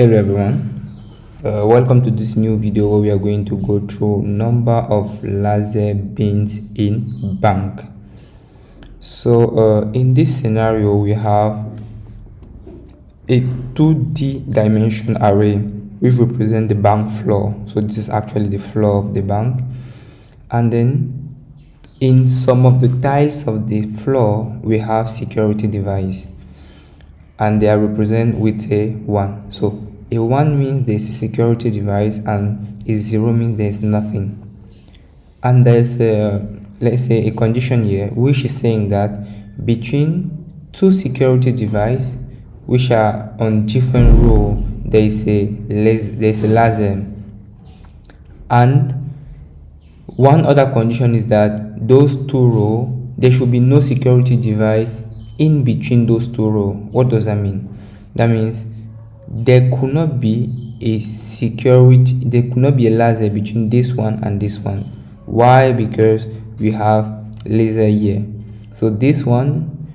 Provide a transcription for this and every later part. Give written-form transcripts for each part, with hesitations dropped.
Hello everyone, welcome to this new video where we are going to go through number of laser beans in bank. So in this scenario we have a 2D dimension array which represent the bank floor. So this is actually the floor of the bank, and then in some of the tiles of the floor we have security device, and they are represented with a 1. So a 1 means there's a security device, and a 0 means there's nothing. And there's a, let's say, a condition here which is saying that between two security devices which are on different row there's a laser. And one other condition is that those two rows, there should be no security device in between those two rows. What does that mean? That means there could not be a laser between this one and this one. Why? Because we have laser here. So this one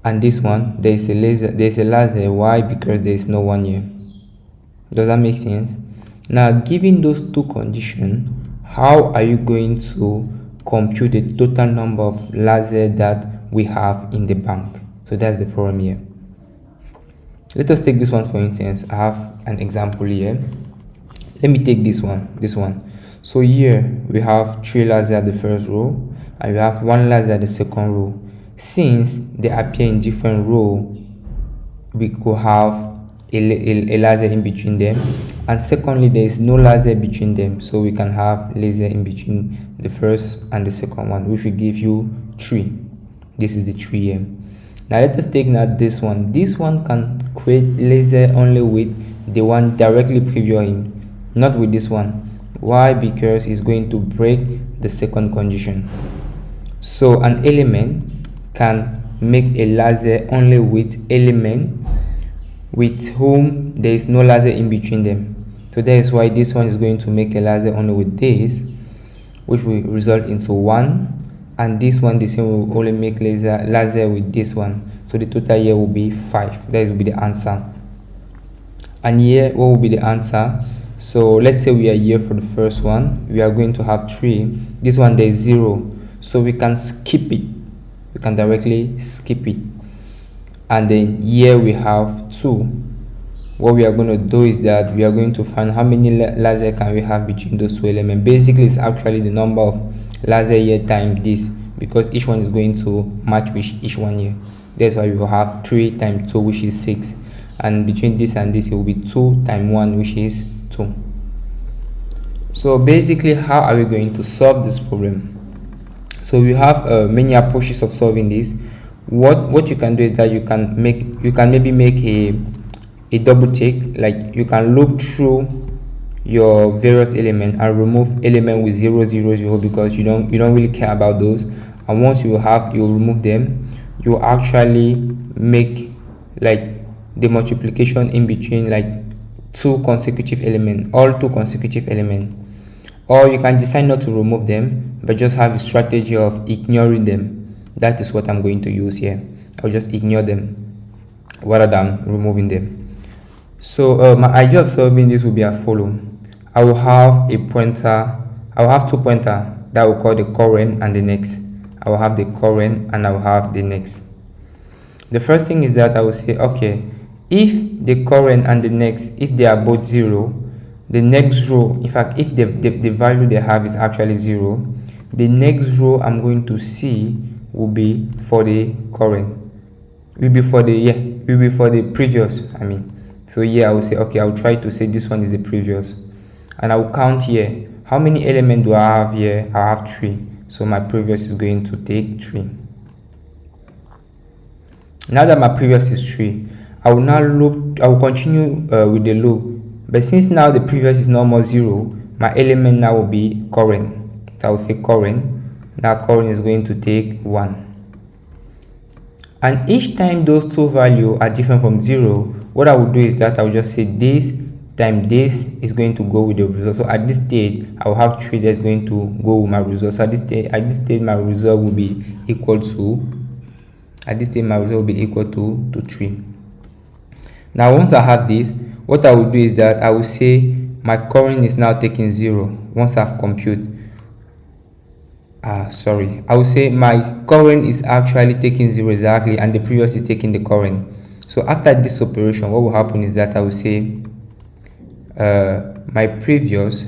and this one, there's a laser. Why? Because there's no one here. Does that make sense? Now, given those two conditions, how are you going to compute the total number of lasers that we have in the bank? So that's the problem here. Let us take this one for instance. I have an example here. Let me take this one. So here we have 3 lasers at the first row, and we have 1 laser at the second row. Since they appear in different rows, we could have a laser in between them, and secondly there is no laser between them, so we can have laser in between the first and the second one, which will give you 3. This is the 3 here. Now let us take now this one. This one can create laser only with the one directly previous him, not with this one. Why? Because it's going to break the second condition. So an element can make a laser only with element with whom there is no laser in between them. So that is why this one is going to make a laser only with this, which will result into 1, and this one, the same, will only make laser with this one. So the total here will be 5. That will be the answer. And here, what will be the answer? So let's say we are here for the first one. We are going to have 3. This one there is 0, so we can skip it. We can directly skip it. And then here we have 2. What we are going to do is that we are going to find how many lasers can we have between those two elements. Basically, it's actually the number of laser here times this, because each one is going to match with each one here. That's why we will have 3 times 2, which is 6, and between this and this it will be 2 times 1, which is 2. So basically, how are we going to solve this problem? So we have many approaches of solving this. What you can do is that you can maybe make a double take, like you can loop through your various elements and remove element with 0 0 0, because you don't really care about those. And once you remove them, you actually make like the multiplication in between, like all 2 consecutive elements. Or you can decide not to remove them but just have a strategy of ignoring them. That is what I'm going to use here. I'll just ignore them rather than removing them. So my idea of solving this will be as follows. I will have a pointer. I will have 2 pointers that will call the current and the next. I will have the current and I will have the next. The first thing is that I will say, okay, if the current and the next, if they are both 0, the next row, in fact, if the value they have is actually 0, the next row I'm going to see will be for the current. Will be for the previous. So here I will say, okay, I will try to say this one is the previous, and I will count here. How many elements do I have here? I have 3. So my previous is going to take 3. Now that my previous is 3, I will continue with the loop. But since now the previous is no more 0, my element now will be current. So I will say current. Now current is going to take 1. And each time those 2 values are different from 0, what I will do is that I will just say this times this is going to go with the result. So at this stage, I will have 3 that's going to go with my result. So at this stage, my result will be equal to. At this stage, my result will be equal to 3. Now, once I have this, what I will do is that I will say my current is now taking 0 once I've compute. I will say my current is actually taking 0 exactly, and the previous is taking the current. So after this operation, what will happen is that I will say my previous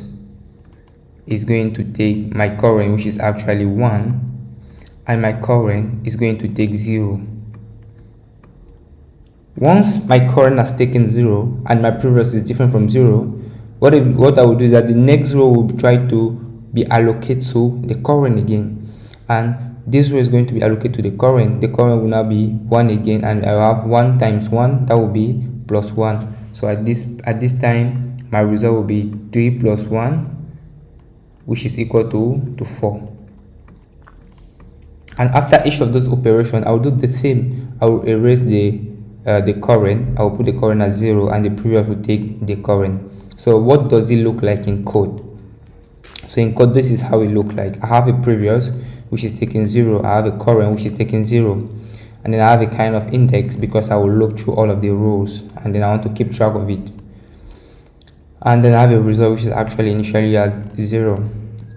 is going to take my current, which is actually 1, and my current is going to take 0. Once my current has taken 0 and my previous is different from 0, what I will do is that the next row will try to be allocated to the current again, and this row is going to be allocated to the current. The current will now be 1 again, and I will have 1 times 1, that will be plus 1. So at this time my result will be 3 plus 1, which is equal to 4. And after each of those operations, I will do the same. I will erase the current. I will put the current at 0, and the previous will take the current. So what does it look like in code? So in code, this is how it looks like. I have a previous which is taking 0. I have a current which is taking 0, and then I have a kind of index because I will look through all of the rows, and then I want to keep track of it. And then I have a result which is actually initially as 0.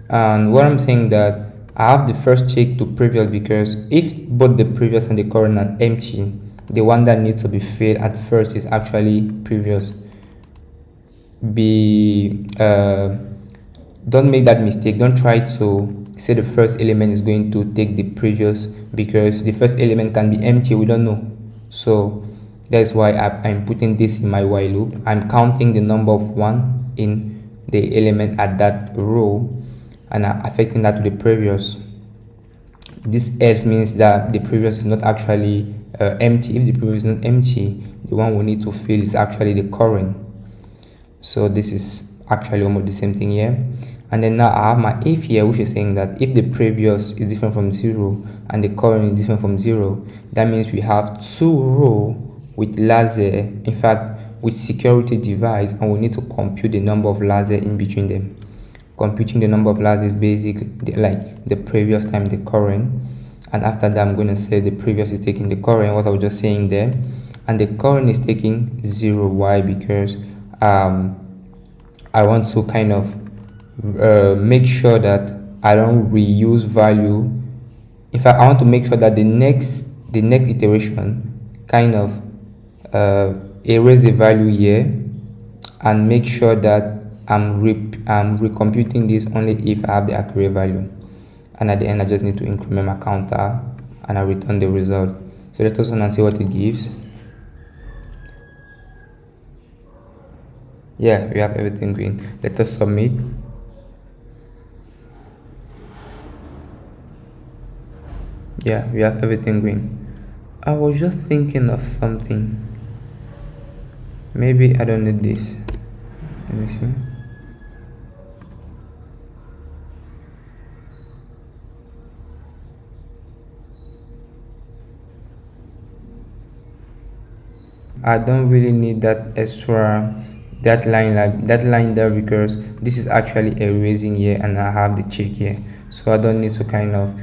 And what I'm saying that I have the first check to previous, because if both the previous and the current are empty, the one that needs to be filled at first is actually previous. Don't make that mistake. Don't try to say the first element is going to take the previous, because the first element can be empty, we don't know. So that's why I'm putting this in my while loop. I'm counting the number of 1 in the element at that row, and I'm affecting that to the previous. This else means that the previous is not actually empty. If the previous is not empty, the one we need to fill is actually the current. So this is actually almost the same thing here. And then now I have my if here, which is saying that if the previous is different from 0 and the current is different from 0, that means we have 2 rows with laser, in fact with security device, and we need to compute the number of laser in between them. Computing the number of lasers is basically like the previous time the current, and after that I'm going to say the previous is taking the current, what I was just saying there, and the current is taking 0. Why? Because I want to kind of make sure that I don't reuse value. In fact, I want to make sure that the next iteration kind of erase the value here, and make sure that I'm recomputing this only if I have the accurate value. And at the end I just need to increment my counter, and I return the result. So let us run and see what it gives. Yeah, we have everything green. Let us submit. Yeah, we have everything green. I was just thinking of something. Maybe I don't need this. Let me see. I don't really need that extra that line there, because this is actually erasing here and I have the check here, so I don't need to kind of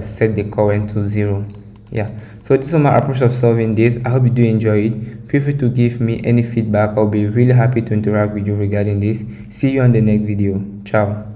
set the current to 0. Yeah, so this is my approach of solving this. I hope you do enjoy it. Feel free to give me any feedback. I'll be really happy to interact with you regarding this. See you on the next video. Ciao.